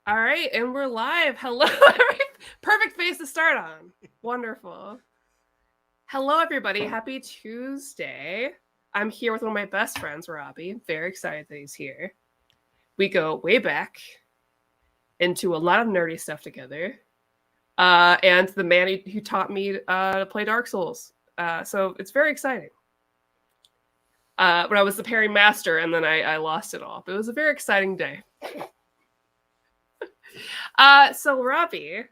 All right, and we're live. Hello. Perfect face to start on. Wonderful. Hello, everybody. Happy Tuesday. I'm here with one of my best friends, Robbie. Very excited that he's here. We go way back into a lot of nerdy stuff together. And the man who taught me to play Dark Souls. So it's very exciting. When I was the parry master, and then I lost it all. But it was a very exciting day. So Robbie,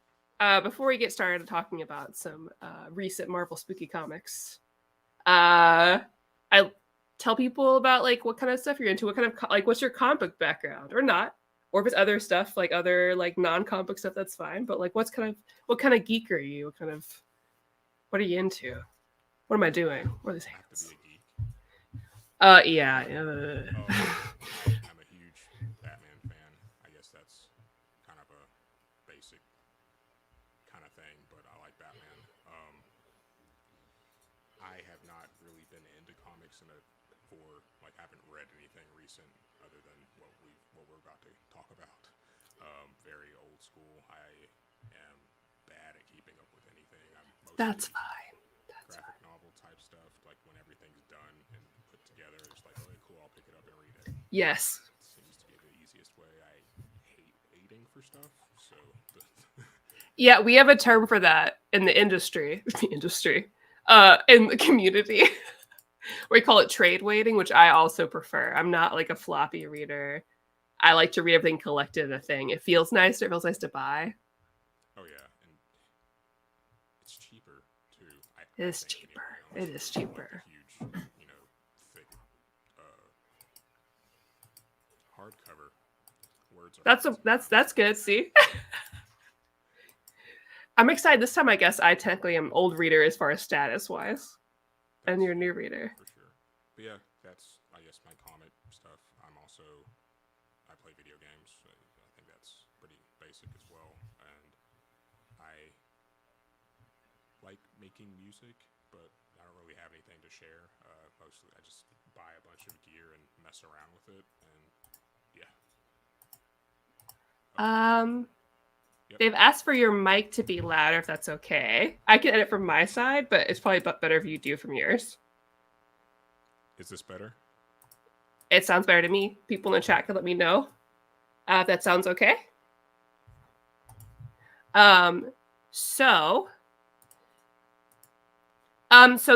before we get started talking about some recent Marvel spooky comics, I tell people about like what kind of stuff you're into, what kind of like what's your comic book background or not, or if it's other stuff like other like non-comic book stuff, that's fine. But like what kind of geek are you? What are you into? What am I doing? What are these hands? Yeah. I'm a huge Batman fan. I guess that's kind of a basic kind of thing, but I like Batman. I have not really been into comics I haven't read anything recent other than what we're about to talk about. Very old school. I am bad at keeping up with anything. That's fine. Graphic novel type stuff, like when everything's done and put together, it's like, okay, cool, I'll pick it up and read it. Yes. It seems to be the easiest way. I hate waiting for stuff, so. Yeah, we have a term for that in the industry. In the community. We call it trade waiting, which I also prefer. I'm not like a floppy reader. I like to read everything collected in a thing. It feels nice. It feels nice to buy. Oh yeah, and it's cheaper too. It is cheaper. It is cheaper. Huge, thick hardcover. Words are that's good. See, I'm excited this time. I guess I technically am old reader as far as status wise, and you're a new reader. For sure. But yeah, that's I guess my comic stuff. I play video games. So I think that's pretty basic as well, and I like making music, but I don't really have anything to share. Mostly, I just buy a bunch of gear and mess around with it, and yeah. Yep. They've asked for your mic to be louder, if that's okay. I can edit from my side, but it's probably better if you do from yours. Is this better? It sounds better to me. People in the chat can let me know if that sounds okay. So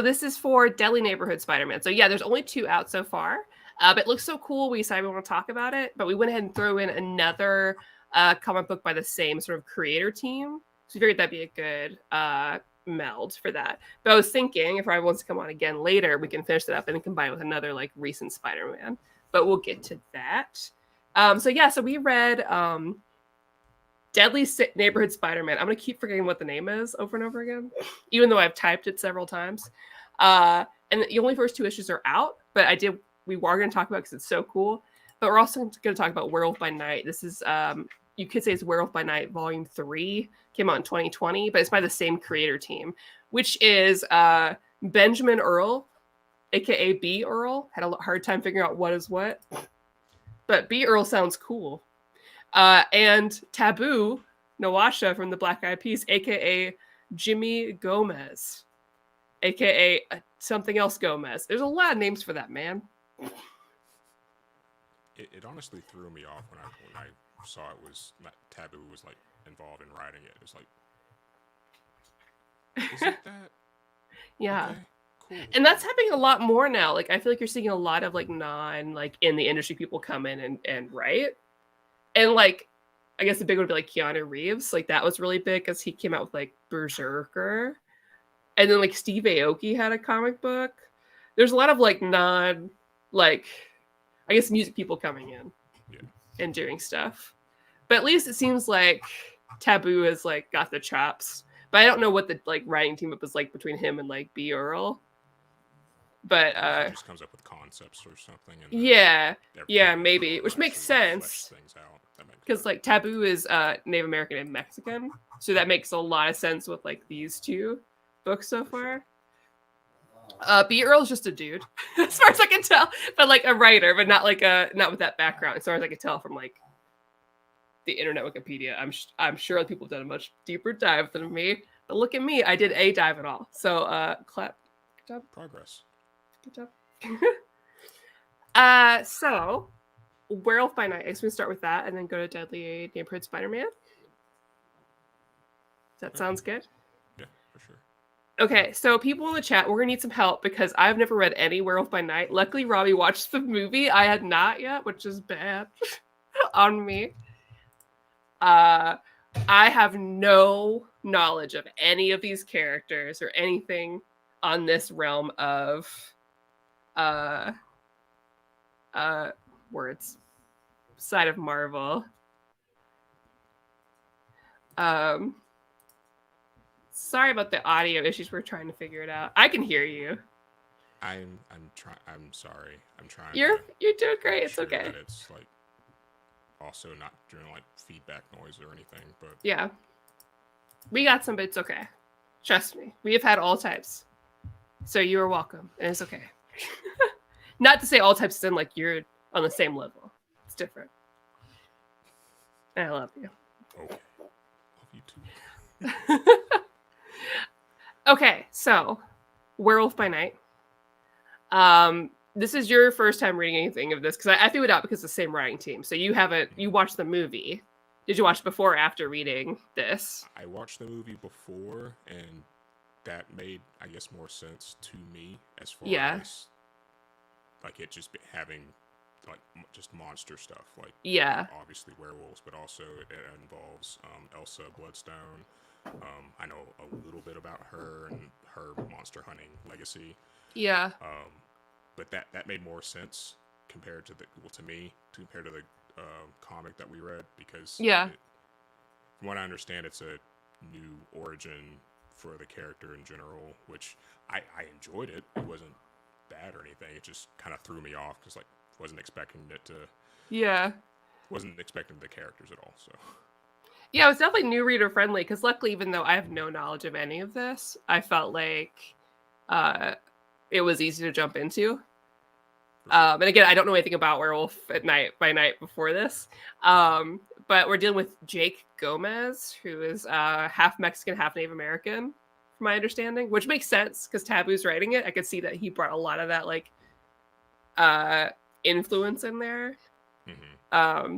this is for Deadly Neighborhood Spider-Man. So yeah, there's only 2 out so far. But it looks so cool. We decided we want to talk about it, but we went ahead and threw in another comic book by the same sort of creator team. So we figured that'd be a good meld for that. But I was thinking if Ryan wants to come on again later, we can finish that up and then combine it with another like recent Spider-Man. But we'll get to that. So we read Deadly Neighborhood Spider-Man. I'm going to keep forgetting what the name is over and over again, even though I've typed it several times. And the only first 2 issues are out, but we were going to talk about it because it's so cool. But we're also going to talk about Werewolf by Night. This is, you could say it's Werewolf by Night Volume 3. Came out in 2020, but it's by the same creator team, which is Benjamin Earl, a.k.a. B. Earl. Had a hard time figuring out what is what. But B. Earl sounds cool. And Taboo, Nawasha from the Black Eyed Peas, a.k.a. Jimmy Gomez, a.k.a. something else Gomez. There's a lot of names for that, man. It honestly threw me off when I saw it was Taboo was like involved in writing it. It's like, is it that? Yeah. Okay, cool. And that's happening a lot more now. Like I feel like you're seeing a lot of like in the industry people come in and write. And like I guess the big one would be like Keanu Reeves. Like that was really big because he came out with like Berserker. And then like Steve Aoki had a comic book. There's a lot of like I guess music people coming in and doing stuff. But at least it seems like Taboo has like got the chops. But I don't know what the like writing team up is like between him and like B. Earl. But he just comes up with concepts or something. And maybe, which makes sense. Because like Taboo is Native American and Mexican, so that makes a lot of sense with like these 2 books so far. B. Earl's just a dude, as far as I can tell, but like a writer, but not with that background. As far as I can tell from like the internet Wikipedia. I'm sure people have done a much deeper dive than me. But look at me, I did a dive at all. So clap. Good job. Progress. Good job. So Werewolf by Night. I guess we start with that and then go to Deadly Neighborhood Spider-Man. That sounds good. Yeah, for sure. Okay, so people in the chat, we're gonna need some help because I've never read any Werewolf by Night. Luckily, Robbie watched the movie. I had not yet, which is bad on me. I have no knowledge of any of these characters or anything on this realm of words side of Marvel. Sorry about the audio issues. We're trying to figure it out. I can hear you. I'm sorry. I'm trying. You're doing great. It's okay. That it's like also not doing like feedback noise or anything, but yeah, we got some, but it's okay. Trust me, we have had all types. So you are welcome, and it's okay. Not to say all types in like you're on the same level. It's different. And I love you. Okay, love you too. Okay, so Werewolf by Night. This is your first time reading anything of this because I threw it out because it's the same writing team. So you watched the movie. Did you watch it before or after reading this? I watched the movie before, and that made, I guess, more sense to me as far as like it just having like just monster stuff, like obviously werewolves, but also it involves Elsa Bloodstone. I know a little bit about her and her monster hunting legacy. Yeah. But that made more sense compared to compared to the comic that we read because from what I understand, it's a new origin for the character in general, which I enjoyed it. It wasn't bad or anything. It just kind of threw me off because like wasn't expecting the characters at all. So. Yeah, it was definitely new reader friendly because luckily, even though I have no knowledge of any of this, I felt like it was easy to jump into. And again, I don't know anything about Werewolf by Night before this. But we're dealing with Jake Gomez, who is half Mexican, half Native American, from my understanding, which makes sense because Taboo's writing it. I could see that he brought a lot of that like influence in there. Mm-hmm.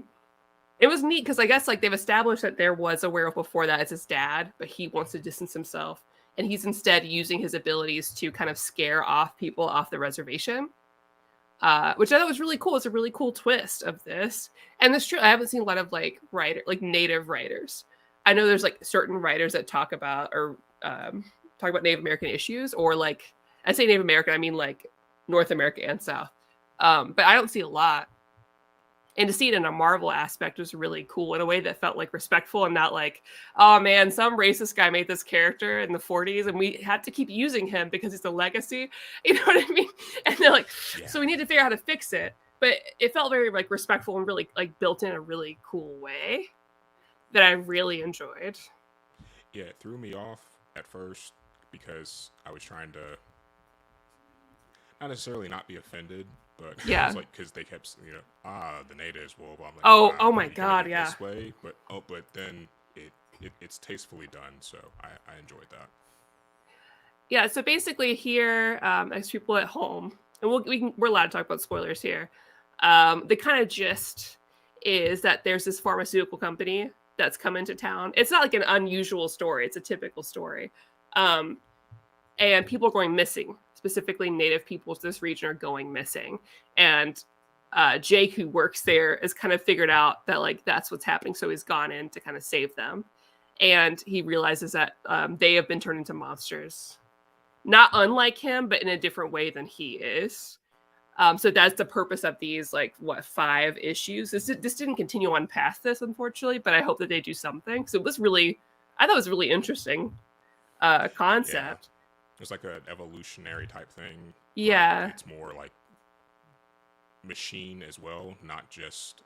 It was neat because I guess like they've established that there was a werewolf before that as his dad, but he wants to distance himself. And he's instead using his abilities to kind of scare off people off the reservation, which I thought was really cool. It's a really cool twist of this. And this true, I haven't seen a lot of like native writers. I know there's like certain writers that talk about Native American issues, or like I say Native American, I mean like North America and South. But I don't see a lot. And to see it in a Marvel aspect was really cool in a way that felt like respectful and not like, oh man, some racist guy made this character in the 40s and we had to keep using him because it's a legacy. You know what I mean? And they're like, so we need to figure out how to fix it. But it felt very like respectful and really like built in a really cool way that I really enjoyed. Yeah, it threw me off at first because I was trying to not necessarily not be offended, but it was like because they kept, the natives. Well, I'm like, oh my god, yeah. This way, but then it's tastefully done, so I enjoyed that. Yeah, so basically here, as people at home, and we're allowed to talk about spoilers here. The kind of gist is that there's this pharmaceutical company that's come into town. It's not like an unusual story; it's a typical story, and people are going missing. Specifically, native people to this region are going missing, and Jake, who works there, has kind of figured out that like that's what's happening. So he's gone in to kind of save them, and he realizes that they have been turned into monsters, not unlike him, but in a different way than he is. So that's the purpose of these 5 issues. This didn't continue on past this, unfortunately, but I hope that they do something. So I thought it was a really interesting concept. It's like an evolutionary type thing. Yeah. It's more like machine as well, not just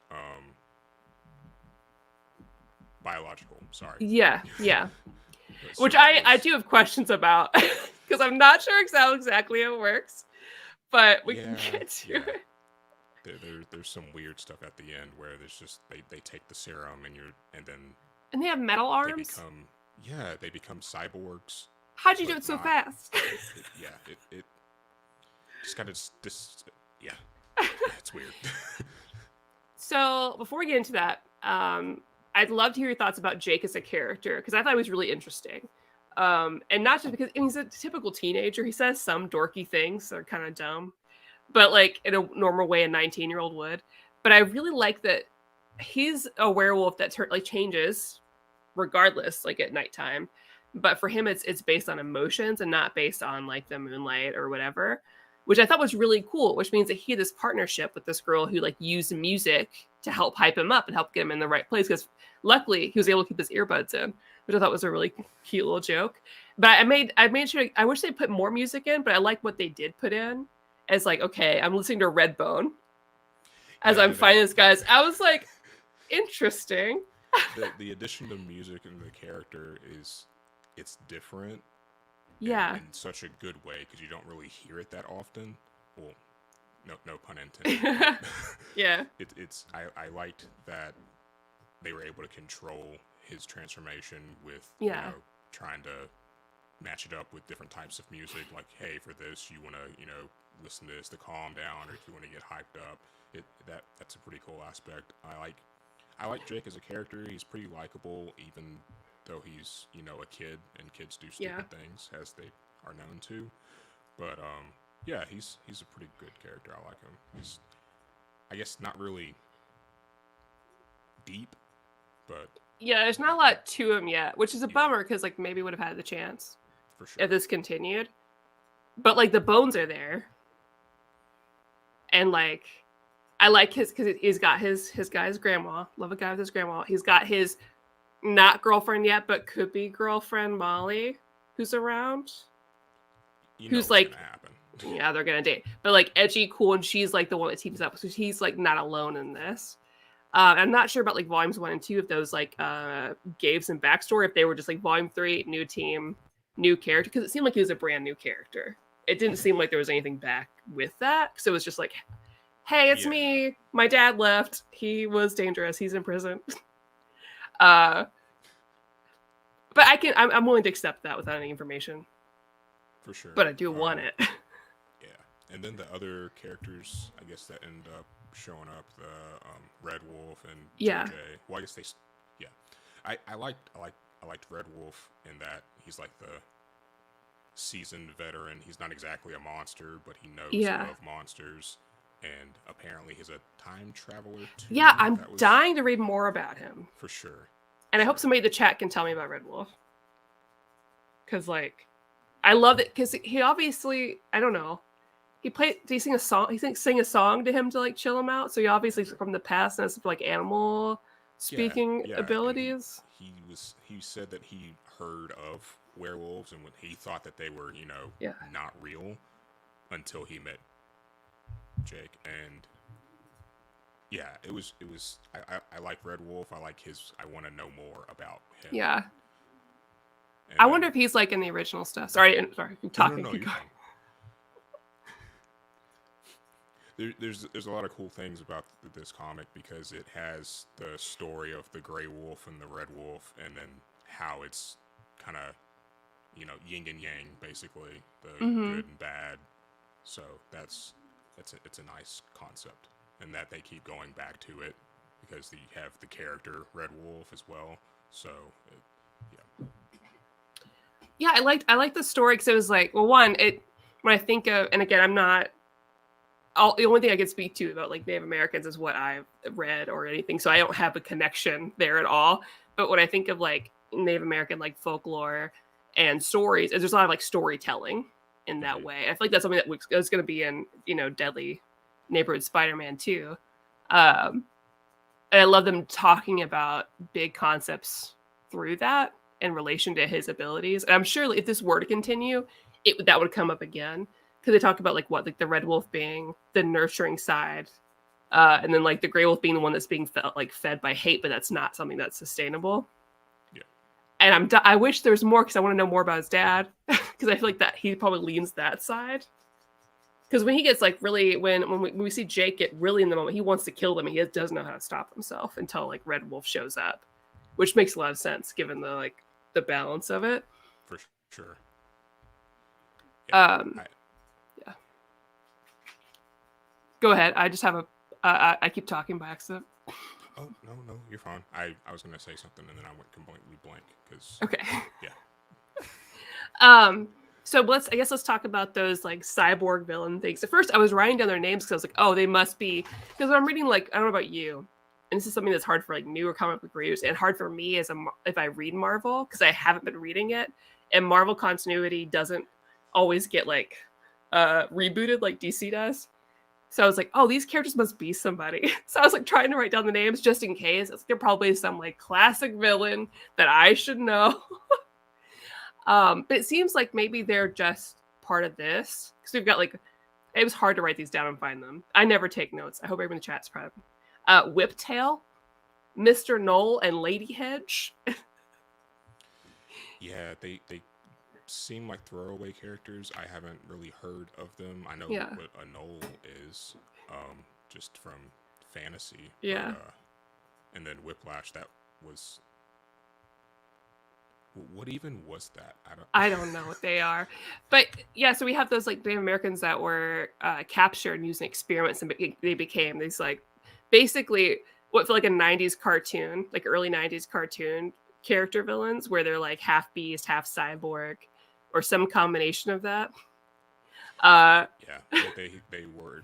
biological. Sorry. Yeah. Which I do have questions about because I'm not sure exactly how it works, but we can get to it. there's some weird stuff at the end where there's just they take the serum and then And they have metal they arms. become cyborgs. How'd you do But it so not fast? it just kind of yeah, it's weird. So before we get into that, I'd love to hear your thoughts about Jake as a character, because I thought he was really interesting. And not just because he's a typical teenager. He says some dorky things that are kind of dumb, but like in a normal way a 19-year-old would. But I really like that he's a werewolf that changes regardless, like at nighttime. But for him, it's based on emotions and not based on like the moonlight or whatever, which I thought was really cool. Which means that he had this partnership with this girl who like used music to help hype him up and help get him in the right place. Because luckily, he was able to keep his earbuds in, which I thought was a really cute little joke. But I made sure. I wish they put more music in, but I like what they did put in. As like, okay, I'm listening to Redbone as I'm finding this guy's. I was like, interesting. The addition to music and the character it's different. Yeah. In such a good way because you don't really hear it that often. Well, no pun intended. Yeah. I liked that they were able to control his transformation with trying to match it up with different types of music. Like, hey, for this you want to listen to this to calm down, or if you want to get hyped up. That's a pretty cool aspect. I like Jake as a character. He's pretty likable, even though he's a kid, and kids do stupid things as they are known to. But he's a pretty good character. I like him. He's, I guess, not really deep, but yeah, there's not a lot to him yet, which is a bummer because like maybe would have had the chance for sure if this continued. But like the bones are there, and like I like his because he's got his guy's grandma. Love a guy with his grandma. He's got his not girlfriend yet, but could be girlfriend Molly, who's around. Who's like, yeah, they're gonna date, but like edgy, cool, and she's like the one that teams up. So he's like not alone in this. I'm not sure about like volumes 1 and 2 if those like gave some backstory, if they were just like volume 3, new team, new character, because it seemed like he was a brand new character. It didn't seem like there was anything back with that, so it was just like, hey, it's me. My dad left. He was dangerous. He's in prison. But I'm willing to accept that without any information. For sure. But I do want it. Yeah. And then the other characters, I guess, that end up showing up, the Red Wolf and JJ. Well, I guess I liked Red Wolf in that he's like the seasoned veteran. He's not exactly a monster, but he knows of monsters. And apparently he's a time traveler too. Yeah, I'm dying to read more about him. For sure. And I hope somebody in the chat can tell me about Red Wolf. Because, like, I love it. Because he obviously, I don't know. Did he sing a song? He sang a song to him to, like, chill him out. So he obviously from the past has, like, animal speaking abilities. He said that he heard of werewolves and when he thought that they were, not real until he met Jake. And yeah, it was I like Red Wolf. I like I want to know more about him. Yeah. And I wonder if he's like in the original stuff. Sorry, I'm talking. No, there's a lot of cool things about this comic because it has the story of the Gray Wolf and the Red Wolf, and then how it's kind of yin and yang, basically the good and bad. So it's a nice concept, and that they keep going back to it because you have the character Red Wolf as well. So yeah, I liked the story because it was like, well, when I think of, and again, the only thing I can speak to about like Native Americans is what I've read or anything, so I don't have a connection there at all. But when I think of like Native American like folklore and stories, there's a lot of like storytelling in that way. I feel like that's something that is going to be in Deadly Neighborhood Spider-Man too. And I love them talking about big concepts through that in relation to his abilities. And I'm sure if this were to continue, that would come up again. Because they talk about like the Red Wolf being the nurturing side, and then like the Gray Wolf being the one that's being fed by hate, but that's not something that's sustainable. Yeah. And I wish there was more because I want to know more about his dad because I feel like that he probably leans that side. Because when he gets like really, when we see Jake get really in the moment, he wants to kill them. And he doesn't know how to stop himself until like Red Wolf shows up, which makes a lot of sense given the balance of it. For sure. Yeah, yeah. Go ahead. I just have I keep talking by accident. Oh no, you're fine. I was gonna say something and then I went completely blank because. Okay. Yeah. So let's talk about those like cyborg villain things. At first, I was writing down their names because I was like, oh, they must be, because I'm reading like, I don't know about you, and this is something that's hard for like newer comic book readers and hard for me if I read Marvel because I haven't been reading it, and Marvel continuity doesn't always get like rebooted like DC does. So I was like, oh, these characters must be somebody. So I was like trying to write down the names just in case. They're probably some like classic villain that I should know. But it seems like maybe they're just part of this because we've got like, it was hard to write these down and find them. I never take notes. I hope everyone in the chat's proud. Whiptail, Mr. Knoll, and Lady Hedge. Yeah, they seem like throwaway characters. I haven't really heard of them. I know what a Knoll is, just from fantasy. Yeah. But, and then Whiplash, that was. What even was that? I don't know what they are. But yeah, so we have those like Native Americans that were captured using experiments, and they became these like basically what felt like a 90s cartoon, like early 90s cartoon character villains where they're like half beast, half cyborg, or some combination of that. Yeah, they were.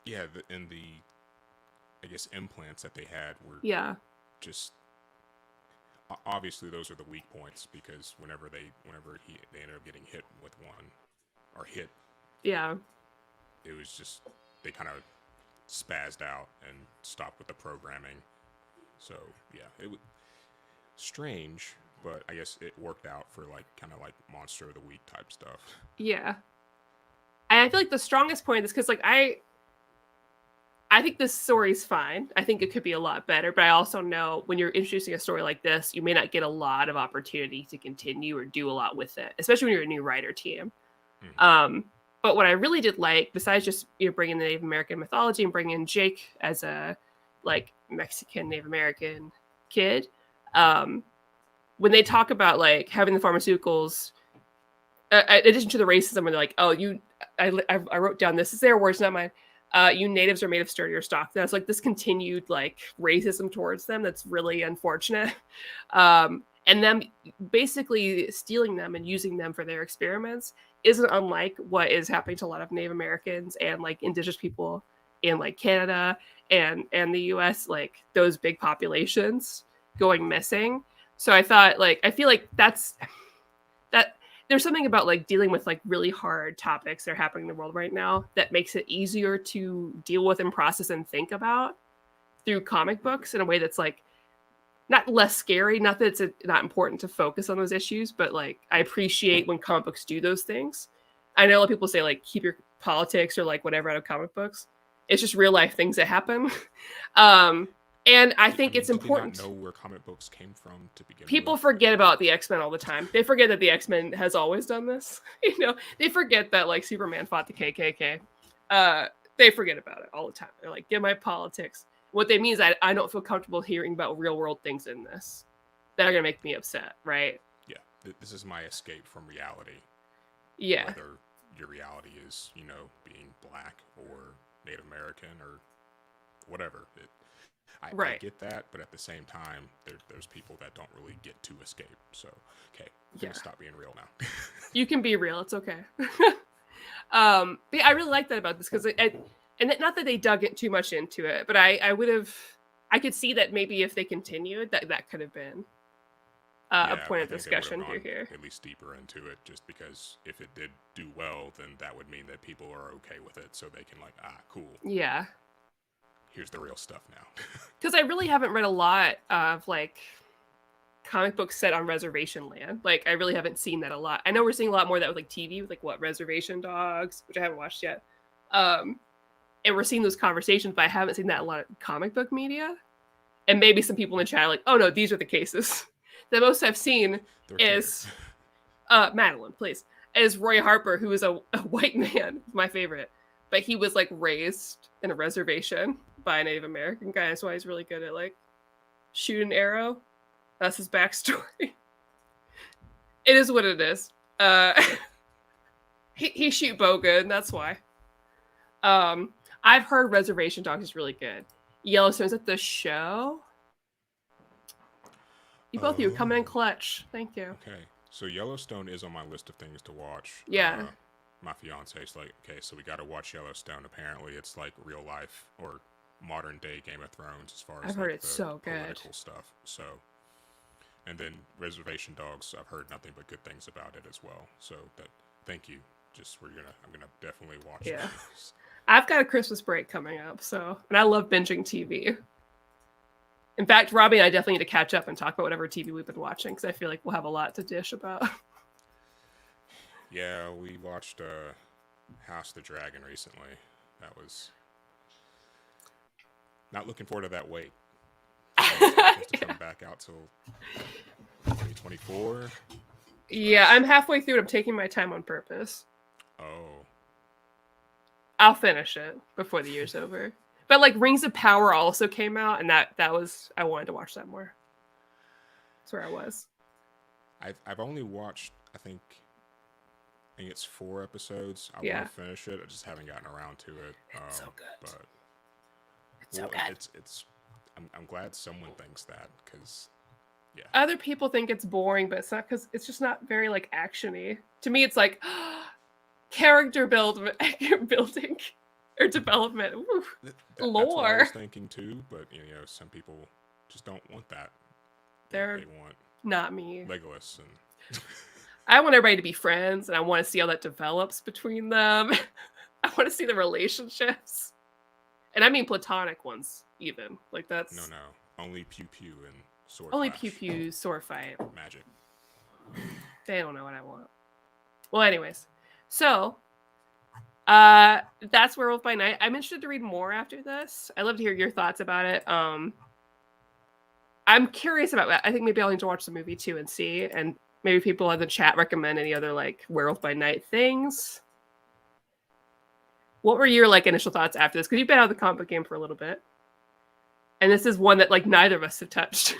Yeah, and the I guess implants that they had were just. Obviously, those are the weak points because whenever they ended up getting hit with one, or hit, it was just they kind of spazzed out and stopped with the programming. So yeah, it was strange, but I guess it worked out for like kind of like Monster of the Week type stuff. Yeah, and I feel like the strongest point is because like I think this story's fine. I think it could be a lot better, but I also know when you're introducing a story like this, you may not get a lot of opportunity to continue or do a lot with it, especially when you're a new writer team. Mm-hmm. But what I really did like, besides just bringing the Native American mythology and bringing in Jake as a like Mexican Native American kid, when they talk about like having the pharmaceuticals, in addition to the racism, where they're like, oh, I wrote down this is their words, not mine. You natives are made of sturdier stock. That's like this continued like racism towards them. That's really unfortunate. And them basically stealing them and using them for their experiments isn't unlike what is happening to a lot of Native Americans and like indigenous people in like Canada and the US, like those big populations going missing. So I thought I feel like that there's something about like dealing with like really hard topics that are happening in the world right now that makes it easier to deal with and process and think about through comic books in a way that's like not less scary. Not that it's not important to focus on those issues, but like I appreciate when comic books do those things. I know a lot of people say like keep your politics or like whatever out of comic books. It's just real life things that happen. And I think it's important. Did they not know where comic books came from to begin with? People forget about the X-Men all the time. They forget that the X-Men has always done this. They forget that like Superman fought the KKK. They forget about it all the time. They're like, get my politics. What they mean is I don't feel comfortable hearing about real world things in this that are gonna make me upset, right? Yeah, this is my escape from reality. Yeah. Whether your reality is, being black or Native American or whatever. I get that, but at the same time, there's people that don't really get to escape. So, okay, I'm gonna stop being real now. You can be real. It's okay. But yeah, I really like that about this because and not that they dug it too much into it, but I could see that maybe if they continued, that could have been a point of discussion here. At least deeper into it, just because if it did do well, then that would mean that people are okay with it, so they can cool. Yeah. Here's the real stuff now. Because I really haven't read a lot of like comic books set on reservation land. Like I really haven't seen that a lot. I know we're seeing a lot more of that with like TV, with like Reservation Dogs, which I haven't watched yet. And we're seeing those conversations, but I haven't seen that a lot of comic book media. And maybe some people in the chat are like, oh no, these are the cases. The most I've seen is Madeline, please. is Roy Harper, who is a white man, my favorite, but he was like raised in a reservation by a Native American guy. That's why he's really good at like shoot an arrow. That's his backstory. It is what it is. He shoot bow good, and that's why. I've heard Reservation Dogs is really good. Yellowstone's at the show. You coming in clutch. Thank you. Okay, so Yellowstone is on my list of things to watch. Yeah. My fiance's like, okay, so we got to watch Yellowstone. Apparently, it's like real life or modern day Game of Thrones as far as I've heard like, it's the so good. political stuff. So, and then Reservation Dogs, I've heard nothing but good things about it as well. So thank you. I'm gonna definitely watch Yeah. those. I've got a Christmas break coming up, and I love binging TV. In fact, Robbie and I definitely need to catch up and talk about whatever TV we've been watching, because I feel like we'll have a lot to dish about. Yeah, we watched House of the Dragon recently. That was not looking forward to that wait. It's supposed to come back out till 2024. Yeah, I'm halfway through it. I'm taking my time on purpose. Oh. I'll finish it before the year's over. But like Rings of Power also came out, and that was I wanted to watch that more. That's where I was. I've only watched I think it's 4 episodes. I Yeah. want to finish it. I just haven't gotten around to it. It's so good. But It's so good. I'm glad someone thinks that, because yeah. Other people think it's boring, but it's not, because it's just not very like actiony. To me, it's like character building or development. Ooh, That's what I lore. was thinking too, but some people just don't want that. They want Not me. Legolas and I want everybody to be friends, and I want to see how that develops between them. I want to see the relationships, and I mean platonic ones, even like that's no, only pew pew and sword. only flash. pew pew sword fight. Magic. They don't know what I want. Well, anyways, so that's Werewolf by Night. I'm interested to read more after this. I'd love to hear your thoughts about it. I'm curious about that. I think maybe I'll need to watch the movie too and see, and maybe people in the chat recommend any other like Werewolf by Night things. What were your like initial thoughts after this? Because you've been out of the comic book game for a little bit, and this is one that like neither of us have touched.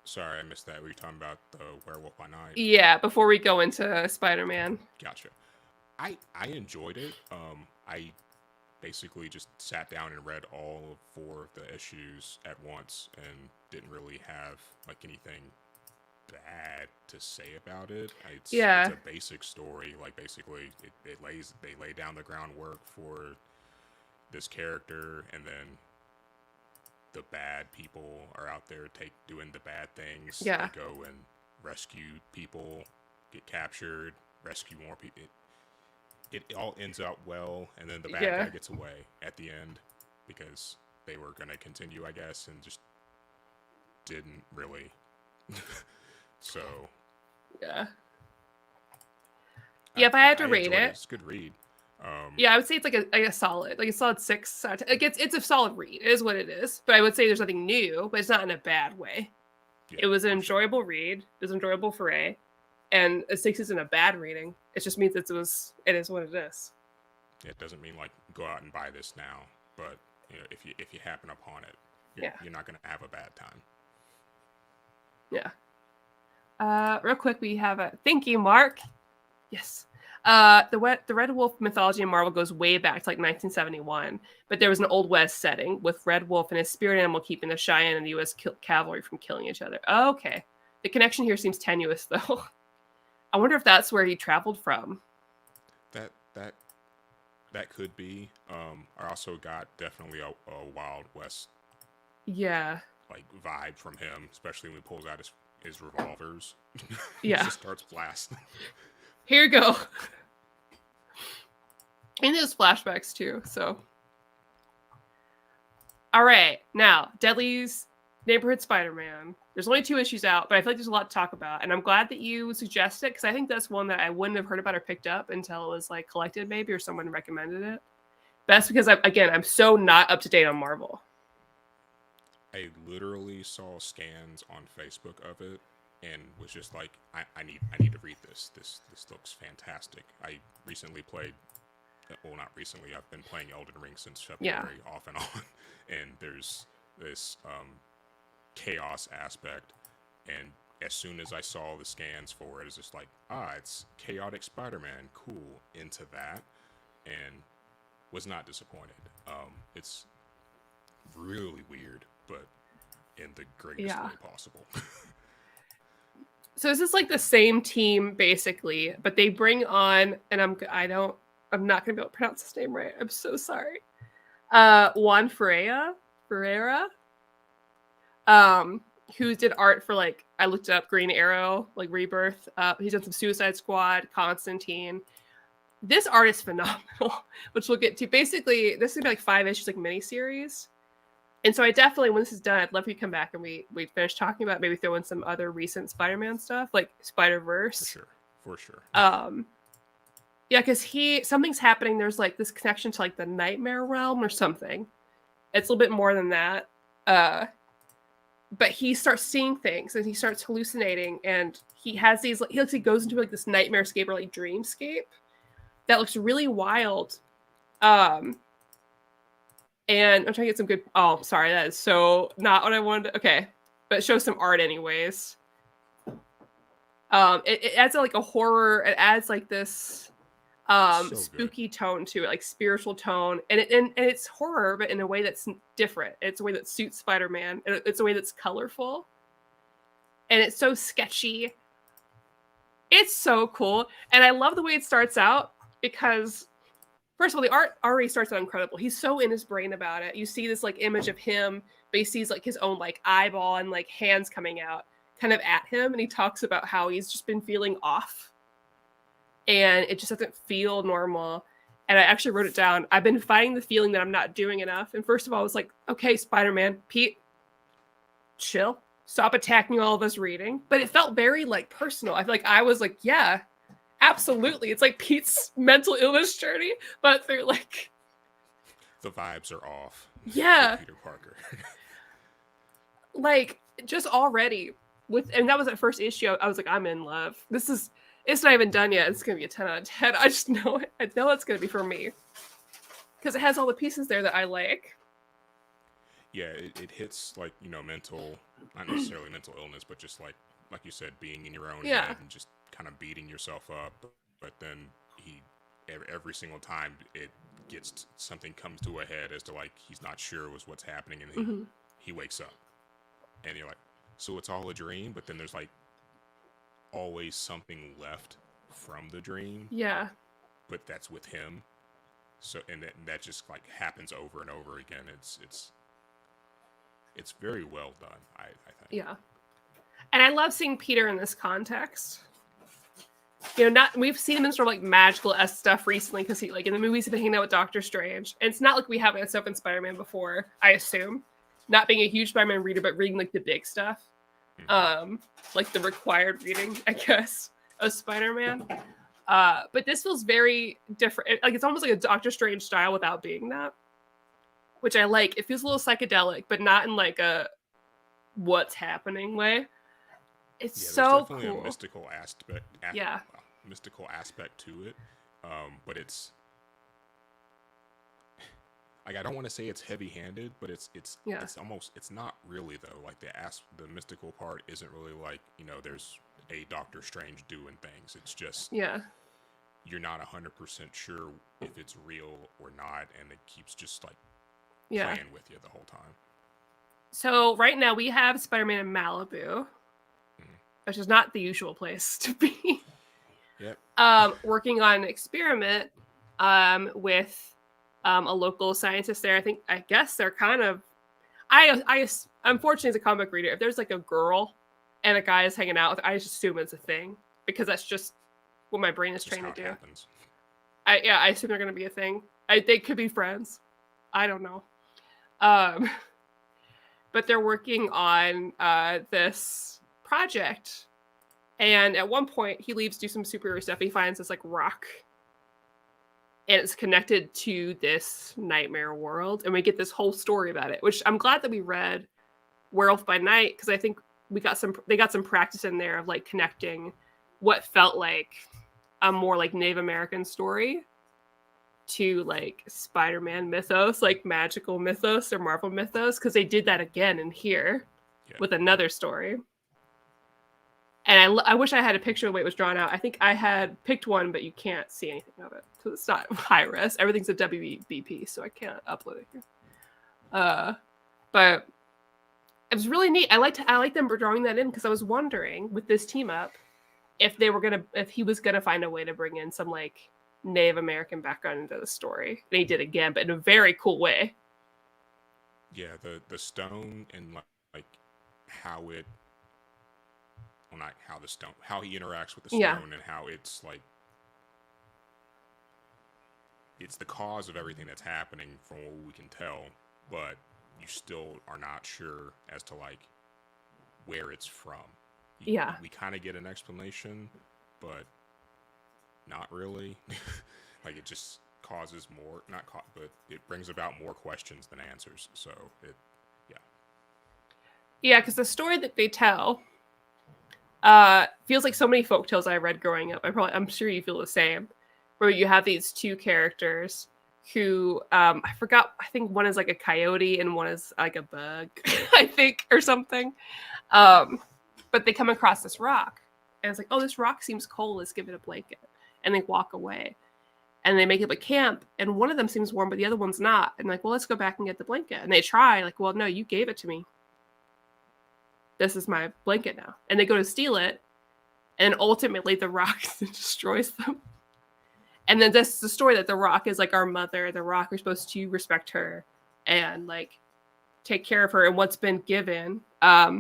Sorry, I missed that. Were you talking about the Werewolf by Night? Yeah, before we go into Spider-Man. Gotcha. I enjoyed it. I basically just sat down and read all 4 of the issues at once and didn't really have like anything bad to say about it. It's a basic story. Like basically they lay down the groundwork for this character, and then the bad people are out there doing the bad things. Yeah. They go and rescue people, get captured, rescue more people. It all ends out well, and then the bad guy gets away at the end because they were going to continue, I guess, and just didn't really. So. Yeah. If I had to rate it, it's a good read. I would say it's like a solid 6. Like it's a solid read. It is what it is. But I would say there's nothing new, but it's not in a bad way. Yeah, it was an enjoyable read. It was an enjoyable foray, and a 6 isn't a bad rating. It just means it is what it is. It doesn't mean like go out and buy this now, but if you happen upon it, you're not going to have a bad time. Yeah. Real quick, we have a thank you, Mark. Yes. The Red Wolf mythology in Marvel goes way back to like 1971, but there was an Old West setting with Red Wolf and his spirit animal keeping the Cheyenne and the U.S. cavalry from killing each other. Oh, okay. The connection here seems tenuous, though. I wonder if that's where he traveled from. That could be. I also got definitely a Wild West. Yeah. Like vibe from him, especially when he pulls out his revolvers. Yeah. Just starts blasting. Here you go. And there's flashbacks too, so. All right, now, Deadly's Neighborhood Spider-Man. There's only 2 issues out, but I feel like there's a lot to talk about. And I'm glad that you suggested it, because I think that's one that I wouldn't have heard about or picked up until it was like collected maybe, or someone recommended it. That's because, I'm so not up to date on Marvel. I literally saw scans on Facebook of it. and was just like, I need to read this. This looks fantastic. I recently played, well, not recently. I've been playing Elden Ring since February, off and on, and there's this chaos aspect, and as soon as I saw the scans for it, it's just like, it's chaotic Spider-Man, cool, into that, and was not disappointed. It's really weird, but in the greatest way possible. So this is like the same team basically, but they bring on, and I'm not gonna be able to pronounce his name right. I'm so sorry. Juan Ferreyra, who did art for, like, I looked up Green Arrow, like Rebirth. He's done some Suicide Squad, Constantine. This art is phenomenal, which we'll get to. Basically, this is gonna be like 5 issues, like miniseries. And so I definitely, when this is done, I'd love for you to come back and we finish talking about, maybe throw in some other recent Spider-Man stuff, like Spider-Verse. For sure. Yeah, because something's happening. There's like this connection to like the nightmare realm or something. It's a little bit more than that. But he starts seeing things and he starts hallucinating, and he has these, like, he goes into like this nightmare scape or like dreamscape that looks really wild. And I'm trying to get some good. Oh, sorry, that is so not what I wanted. Okay, but show some art anyways. It adds like a horror. It adds like this spooky tone to it, like spiritual tone, and it's horror, but in a way that's different. It's a way that suits Spider-Man. It's a way that's colorful, and it's so sketchy. It's so cool, and I love the way it starts out because, first of all, the art already starts out incredible. He's so in his brain about it. You see this like image of him, but he sees like his own like eyeball and like hands coming out kind of at him. And he talks about how he's just been feeling off and it just doesn't feel normal. And I actually wrote it down. I've been fighting the feeling that I'm not doing enough. And first of all, I was like, okay, Spider-Man, Pete, chill. Stop attacking all of us reading. But it felt very like personal. I feel like I was like, yeah, absolutely. It's like Pete's mental illness journey, but they're like, the vibes are off. Yeah. Peter Parker. Like, just already and that was that first issue. I was like, I'm in love. It's not even done yet. It's gonna be a 10 out of 10. I just know it. I know it's gonna be for me. Because it has all the pieces there that I like. Yeah, it hits like, mental, not necessarily mental illness, but just like you said, being in your own head and just kind of beating yourself up, but then every single time something comes to a head as to like he's not sure what's happening, and he wakes up, and you're like, so it's all a dream, but then there's like always something left from the dream. Yeah. But that's with him. So and that just like happens over and over again. It's very well done, I think. Yeah. And I love seeing Peter in this context. We've seen him in sort of like magical stuff recently because he, like, in the movies, he's been hanging out with Doctor Strange. And it's not like we haven't had stuff in Spider-Man before, I assume. Not being a huge Spider-Man reader, but reading like the big stuff. Like the required reading, I guess, of Spider-Man. But this feels very different. Like, it's almost like a Doctor Strange style without being that, which I like. It feels a little psychedelic, but not in like a what's happening way. It's so definitely cool. A mystical aspect. Mystical aspect to it, but it's like, I don't want to say it's heavy-handed, but it's almost, it's not really though. Like the mystical part isn't really like, there's a Doctor Strange doing things. It's just you're not 100% sure if it's real or not, and it keeps just like playing with you the whole time. So right now we have Spider-Man in Malibu, which is not the usual place to be. Yep. Working on an experiment with a local scientist there. I guess they're kind of, I unfortunately, as a comic book reader, if there's like a girl and a guy is hanging out with, I just assume it's a thing because that's just what my brain is trained to do. Happens. I assume they're going to be a thing. They could be friends. I don't know. But they're working on this project. And at one point, he leaves to do some superhero stuff. He finds this like rock. And it's connected to this nightmare world. And we get this whole story about it, which I'm glad that we read Werewolf by Night, because I think they got some practice in there of like connecting what felt like a more like Native American story to like Spider-Man mythos, like magical mythos or Marvel mythos, because they did that again in here with another story. And I wish I had a picture of the way it was drawn out. I think I had picked one, but you can't see anything of it because it's not high res. Everything's a WBP, so I can't upload it here. But it was really neat. I liked them drawing that in because I was wondering with this team up if he was gonna find a way to bring in some like Native American background into the story. And he did again, but in a very cool way. Yeah, the stone and like how it. Well, not how the stone, how he interacts with the stone and how it's like, it's the cause of everything that's happening from what we can tell, but you still are not sure as to like where it's from. We kind of get an explanation, but not really. Like it just causes more, but it brings about more questions than answers. So yeah, because the story that they tell feels like so many folktales I read growing up. I'm sure you feel the same, where you have these two characters who I forgot. I think one is like a coyote and one is like a bug, I think, or something. But they come across this rock, and it's like, oh, this rock seems cold. Let's give it a blanket, and they walk away, and they make it a camp. And one of them seems warm, but the other one's not. And like, well, let's go back and get the blanket. And they try, like, well, no, you gave it to me. This is my blanket now. And they go to steal it, and ultimately the rock destroys them. And then this is the story that the rock is like our mother. The rock, we're supposed to respect her and like take care of her and what's been given. I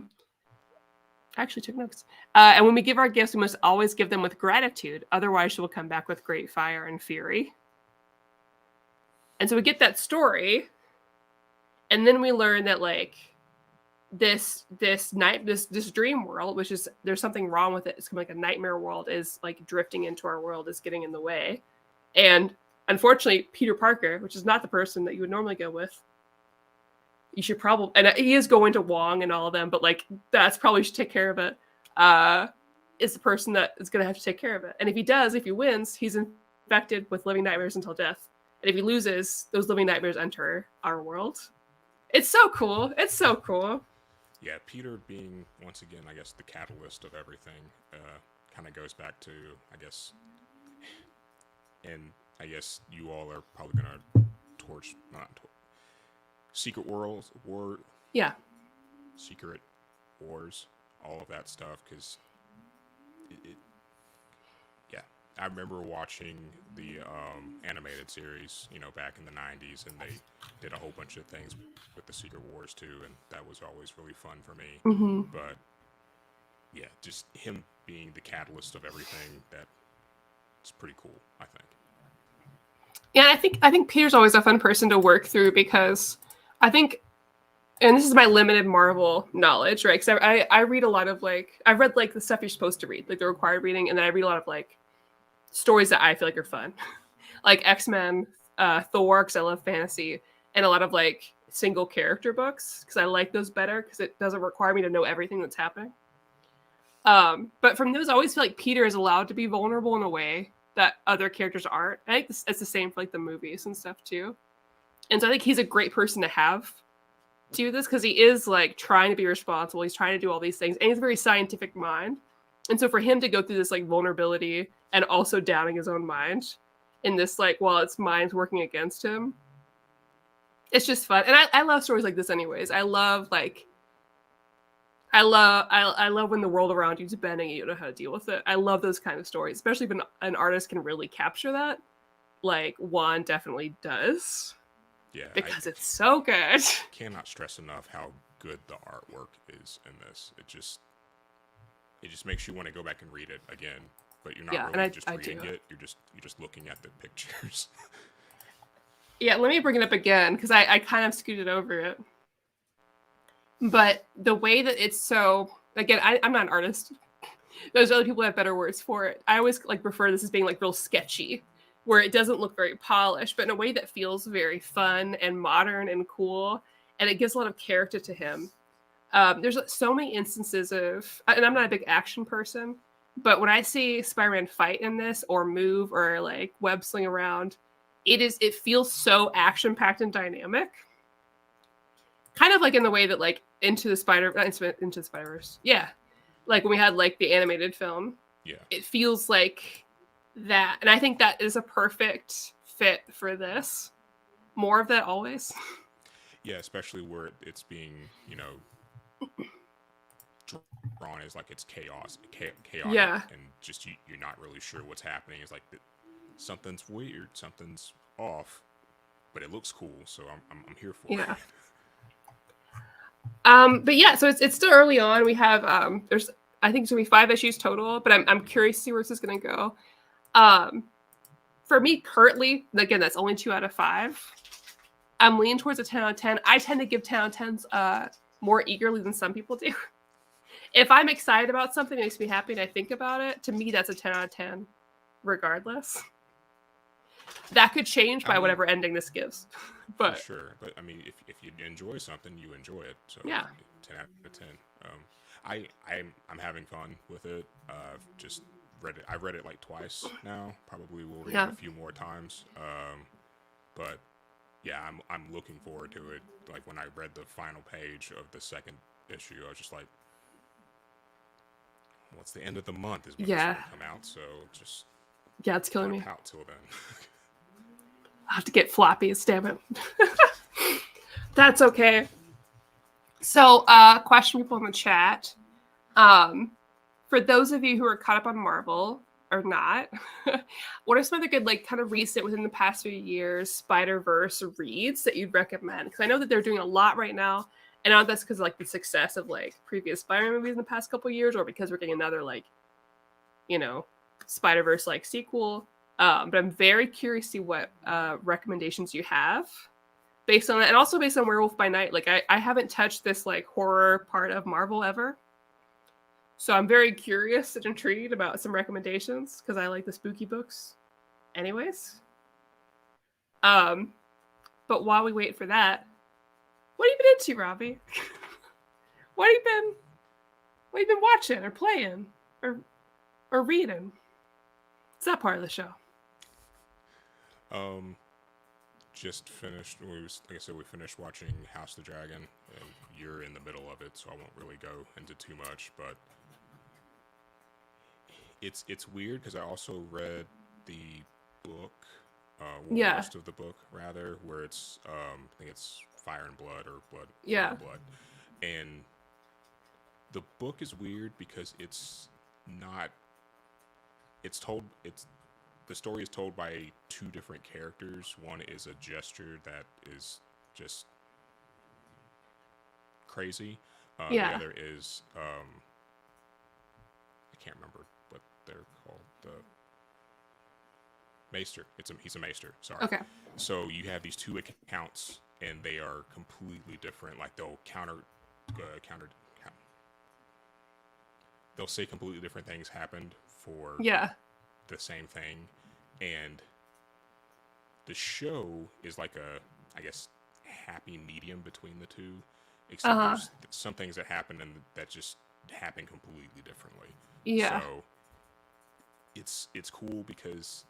actually took notes. And when we give our gifts, we must always give them with gratitude. Otherwise, she will come back with great fire and fury. And so we get that story, and then we learn that like this dream world, which is there's something wrong with it. It's like a nightmare world is like drifting into our world, is getting in the way. And unfortunately, Peter Parker, which is not the person that you would normally go with, you should probably, and he is going to Wong and all of them, but like that's probably should take care of it. Is the person that is going to have to take care of it. And if he wins, he's infected with living nightmares until death. And if he loses, those living nightmares enter our world. It's so cool. It's so cool. Yeah, Peter being, once again, I guess, the catalyst of everything kind of goes back to, I guess, and I guess you all are probably going to Secret Wars, all of that stuff, because I remember watching the animated series, back in the 90s, and they did a whole bunch of things with the Secret Wars too, and that was always really fun for me. Mm-hmm. But yeah, just him being the catalyst of everything, it's pretty cool, I think. Yeah, I think Peter's always a fun person to work through because I think, and this is my limited Marvel knowledge, right? Because I read a lot of I've read like the stuff you're supposed to read, like the required reading, and then I read a lot of like stories that I feel like are fun, like X-Men, Thor, because I love fantasy, and a lot of like single character books because I like those better because it doesn't require me to know everything that's happening. But from those, I always feel like Peter is allowed to be vulnerable in a way that other characters aren't. I think it's the same for like the movies and stuff too. And so I think he's a great person to have do this because he is like trying to be responsible. He's trying to do all these things, and he's a very scientific mind. And so for him to go through this like vulnerability and also doubting his own mind in this like while its mind's working against him, it's just fun. And I love stories like this anyways. I love when the world around you is bending and you don't know how to deal with it. I love those kind of stories, especially when an artist can really capture that. Like Juan definitely does. Yeah. Because it's so good. Cannot stress enough how good the artwork is in this. It just makes you want to go back and read it again. But you're not really just reading it. You're just looking at the pictures. Yeah, let me bring it up again because I kind of scooted over it. But the way that it's so, again, I'm not an artist. There's other people that have better words for it. I always like refer to this as being like real sketchy, where it doesn't look very polished, but in a way that feels very fun and modern and cool. And it gives a lot of character to him. There's so many instances of, and I'm not a big action person, but when I see Spider-Man fight in this or move or like web sling around, it feels so action-packed and dynamic. Kind of like in the way that like Into the Spider-Verse. Yeah. Like when we had like the animated film. Yeah. It feels like that. And I think that is a perfect fit for this. More of that always. Yeah, especially where it's being, drawn as like it's chaotic, Yeah. and just you're not really sure what's happening. It's like something's weird, something's off, but it looks cool, so I'm here for it. But yeah, so it's still early on. We have there's I think it's gonna be 5 issues total, but I'm curious to see where this is gonna go. For me currently, again, that's only 2 out of 5. I'm leaning towards a 10 out of 10. I tend to give 10 out of 10s more eagerly than some people do. If I'm excited about something, it makes me happy and I think about it, to me, that's a 10 out of 10, regardless. That could change by whatever ending this gives. But for sure. But I mean, if you enjoy something, you enjoy it. So yeah, 10 out of 10. I'm having fun with it. Just read it. I read it like twice now. Probably will read it a few more times. But yeah, I'm looking forward to it. Like when I read the final page of the second issue, I was just like, what's the end of the month is when it's going to come out. So just it's killing me. Out till then. I have to get floppies, damn it. That's okay. So, question people in the chat. For those of you who are caught up on Marvel or not, what are some other good, like, kind of recent within the past few years Spider-Verse reads that you'd recommend? Because I know that they're doing a lot right now. And I don't know if that's because of like the success of like previous Spider-Man movies in the past couple of years, or because we're getting another like, Spider-Verse like sequel. But I'm very curious to see what recommendations you have based on that, and also based on Werewolf by Night. Like I haven't touched this like horror part of Marvel ever, so I'm very curious and intrigued about some recommendations because I like the spooky books, anyways. But while we wait for that, what have you been into, Robbie? What have you been watching or playing or reading? It's that part of the show. Just finished. Like I said, we finished watching House of the Dragon, and you're in the middle of it, so I won't really go into too much. But it's weird because I also read the book, most of the book rather, where it's I think it's Fire and Blood or Blood. Yeah. Blood, and the book is weird because it's not. The story is told by 2 different characters. One is a gesture that is just crazy. The other is I can't remember what they're called. The Maester. He's a Maester. Sorry. Okay. So you have these 2 accounts, and they are completely different. Like they'll they'll say completely different things happened for the same thing. And the show is like a, I guess, happy medium between the 2, except there's some things that happen and that just happen completely differently. Yeah. So it's cool because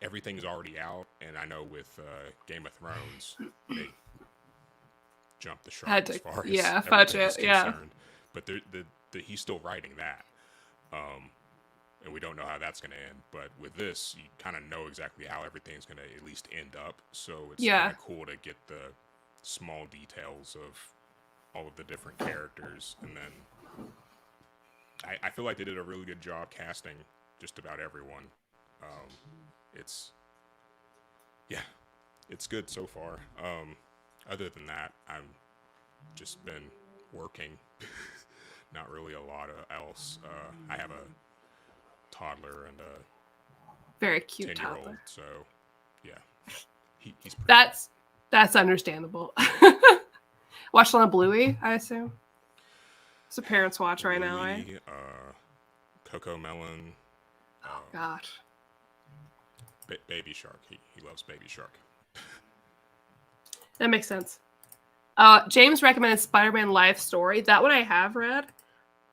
everything's already out, and I know with Game of Thrones they jumped the shark as far as budget, concerned. But he's still writing that. And we don't know how that's going to end. But with this, you kind of know exactly how everything's going to at least end up. So it's kind of cool to get the small details of all of the different characters. And then I feel like they did a really good job casting just about everyone. It's good so far. Other than that, I've just been working. Not really a lot else. I have a toddler and a very cute 10-year-old, toddler. so yeah, he's pretty that's understandable. Watched on a Bluey, I assume. It's a parents watch right now, eh? Coco Melon. Oh gosh. Baby Shark. He loves Baby Shark. That makes sense. James recommended Spider-Man Life Story. That one I have read.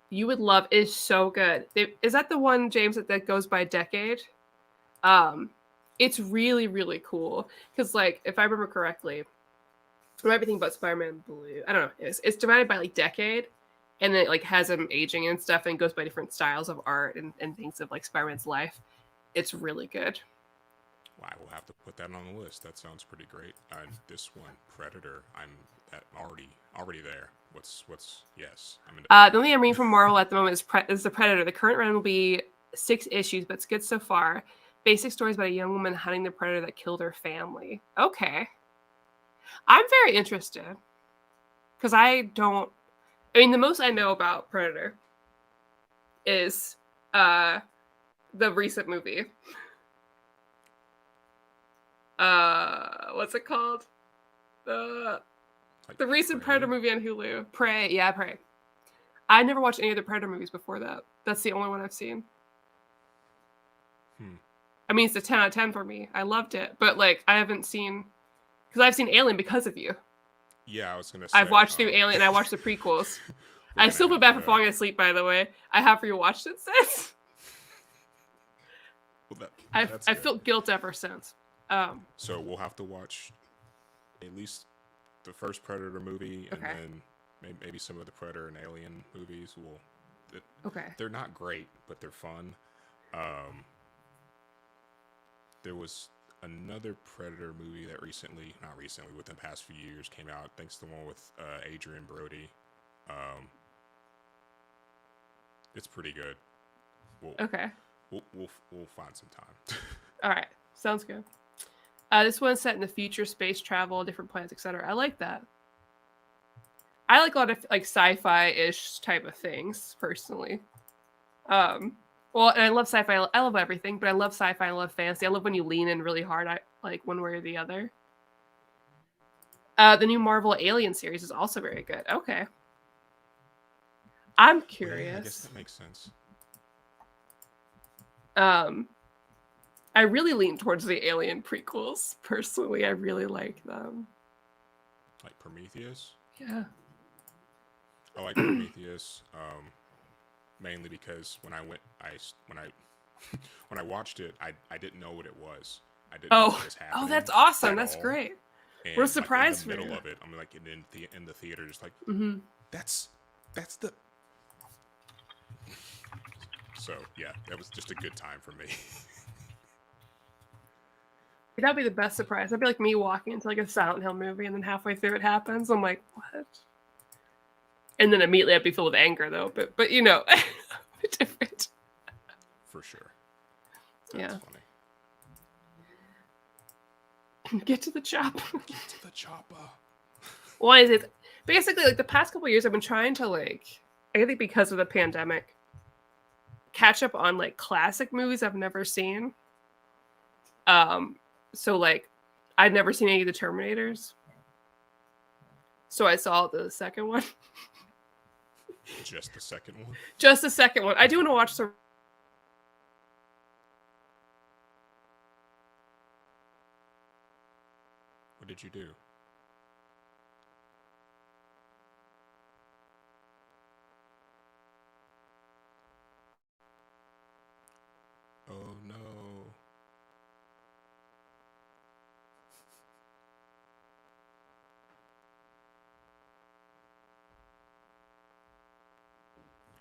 You would love. Is so good. Is that the one, James, that goes by decade? Um, it's really really cool because like if I remember correctly, everything about Spider-Man Blue. I don't know. It's divided by like decade, and then it like has him aging and stuff, and goes by different styles of art and things of like Spider-Man's life. It's really good. Well, I will have to put that on the list. That sounds pretty great. This one, Predator. I'm already there. What's yes? I'm into The only thing I'm reading from Marvel at the moment is the Predator. The current run will be 6 issues, but it's good so far. Basic stories about a young woman hunting the predator that killed her family. Okay, I'm very interested because I don't. I mean, the most I know about Predator is the recent movie. What's it called? The recent Prey? Predator movie on Hulu. Prey. Yeah, Prey. I never watched any of the Predator movies before that. That's the only one I've seen. I mean, it's a 10 out of 10 for me. I loved it. But, like, I haven't seen... Because I've seen Alien because of you. Yeah, I was going to say... I've watched through Alien and I watched the prequels. I still feel bad for falling asleep, by the way. I have rewatched it since. Well, I felt guilt ever since. So we'll have to watch at least the first Predator movie, and then maybe some of the Predator and Alien movies. They're not great, but they're fun. There was another Predator movie that not recently, within the past few years, came out. I think it's the one with Adrian Brody. It's pretty good. We'll find some time. All right, sounds good. This one's set in the future, space travel, different planets, etc. I like that. I like a lot of like sci-fi-ish type of things personally. Well, and I love sci-fi. I love everything, but I love sci-fi. I love fantasy. I love when you lean in really hard, like one way or the other. The new Marvel Alien series is also very good. Okay, I'm curious. Yeah, I guess that makes sense. I really lean towards the Alien prequels. Personally, I really like them. Like Prometheus? Yeah. I like Prometheus, mainly because when I watched it, I didn't know what it was. I didn't know what was happening. Oh, that's awesome. That's great. And we're surprised in the middle of it. I'm like in the theater, just like that's the. So yeah, that was just a good time for me. That'd be the best surprise. That'd be like me walking into like a Silent Hill movie, and then halfway through it happens. I'm like, what? And then immediately I'd be filled with anger, though. But you know, different. For sure. That's funny. Get to the chopper. Get to the chopper. Why is it? Basically, like the past couple of years, I've been trying to I think because of the pandemic, catch up on like classic movies I've never seen. So like I'd never seen any of the Terminators. So I saw the second one. Just the second one? Just the second one. I do want to watch some. What did you do? Oh no.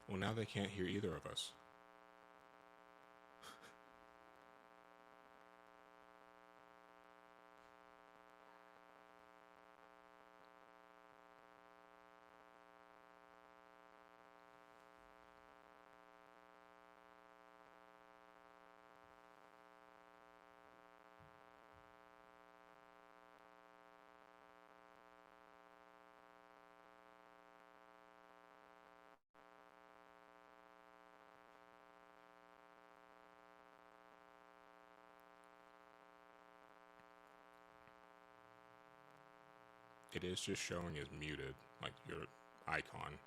Well, now they can't hear either of us. It is just showing as muted, like your icon.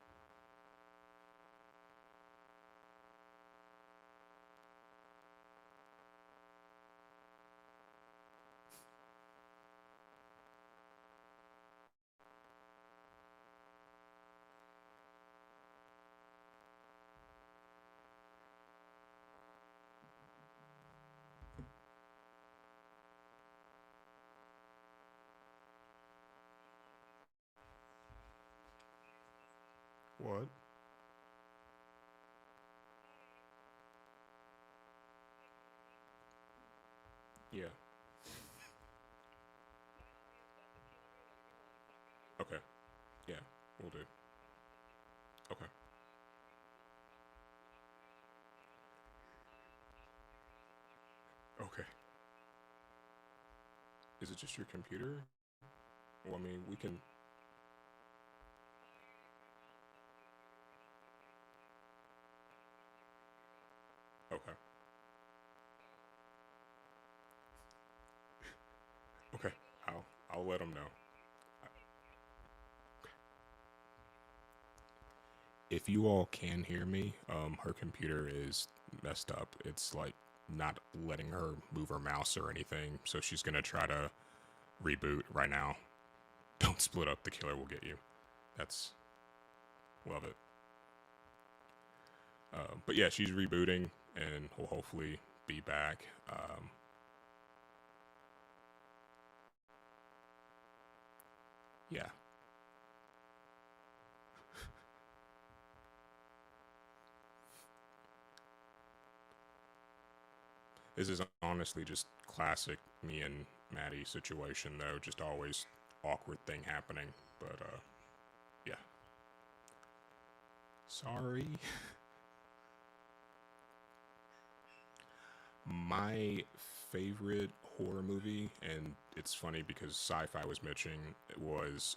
What? Yeah. Okay. Yeah. We'll do. Okay. Okay. Is it just your computer? Well, I mean, we can. Okay. Okay. I'll let them know. If you all can hear me, her computer is messed up. It's like not letting her move her mouse or anything, so she's gonna try to reboot right now. Don't split up. The killer will get you. That's love it. But yeah, she's rebooting and will hopefully be back. Yeah. This is honestly just classic me and Maddie situation, though. Just always awkward thing happening. But yeah. Sorry. My favorite horror movie, and it's funny because sci-fi was mentioning, it was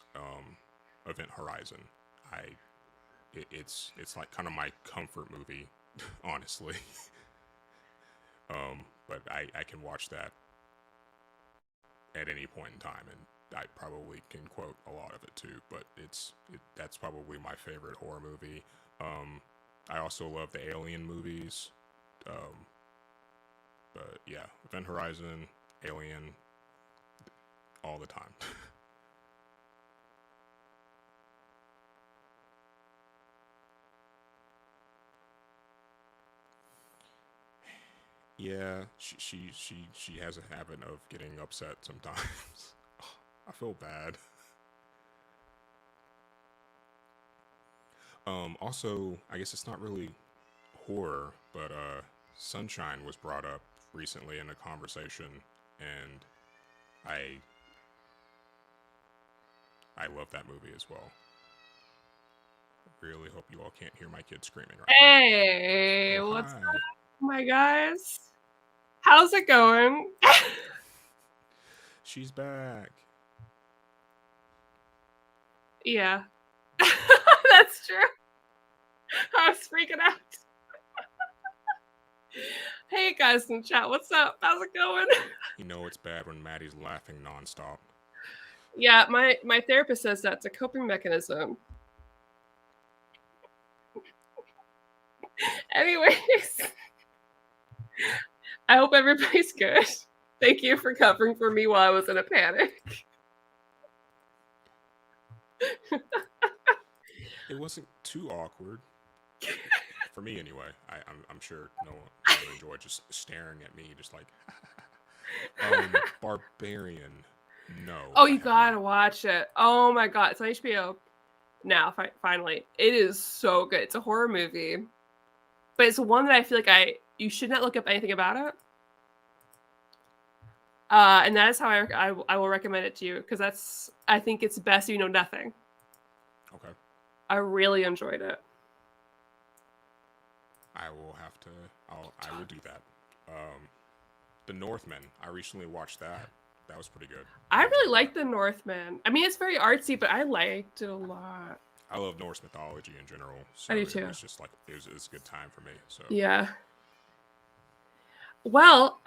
Event Horizon. I it's like kind of my comfort movie, honestly. But I can watch that at any point in time, and I probably can quote a lot of it too. But that's probably my favorite horror movie. I also love the Alien movies. Um, but yeah, Event Horizon, Alien, all the time. Yeah, she has a habit of getting upset sometimes. I feel bad. Also, I guess it's not really horror, but Sunshine was brought up recently in a conversation, and I I love that movie as well. Really hope you all can't hear my kid screaming right Hey, now. Oh what's hi, up, my guys? How's it going? she's back. Yeah, that's true. I was freaking out. Hey guys in chat, what's up? How's it going? You know it's bad when Maddie's laughing nonstop. Yeah, my therapist says that's a coping mechanism. Anyways, I hope everybody's good. Thank you for covering for me while I was in a panic. It wasn't too awkward. For me, anyway. I'm sure no one enjoyed just staring at me, just like, Barbarian. No. Oh, I you have gotta not. watch it. Oh my god, it's on HBO now. Finally, it is so good. It's a horror movie, but it's one that I feel like you should not look up anything about it. And that is how I will recommend it to you, because I think it's best if you know nothing. Okay. I really enjoyed it. I will have to. I will do that. The Northman. I recently watched that. That was pretty good. I really like The Northman. I mean, it's very artsy, but I liked it a lot. I love Norse mythology in general, so I do it too. was just like it was a good time for me. So Yeah. Well,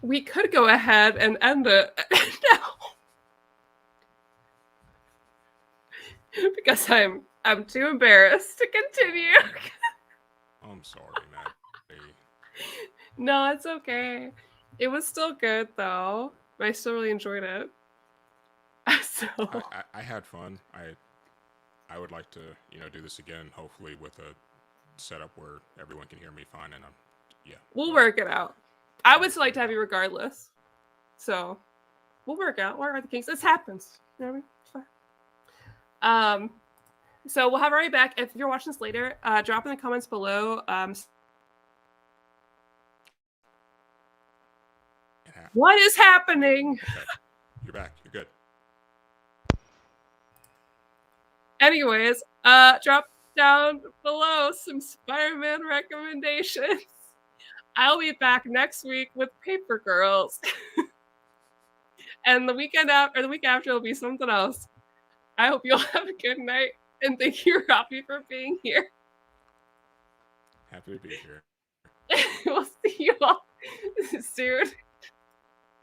we could go ahead and end it now because I'm too embarrassed to continue. I'm sorry, Maddie. No, it's okay. It was still good though. I still really enjoyed it. So I had fun. I would like to do this again. Hopefully with a setup where everyone can hear me fine, and yeah. we'll work it out. I would still like to have you regardless. So we'll work out. What are the kinks? This happens. You know what I mean? It's fine. So we'll have Robbie back. If you're watching this later, drop in the comments below. What is happening? Okay. You're back. You're good. Anyways, drop down below some Spider-Man recommendations. I'll be back next week with Paper Girls. And the week after will be something else. I hope you all have a good night, and thank you, Robbie, for being here. Happy to be here. We'll see you all soon.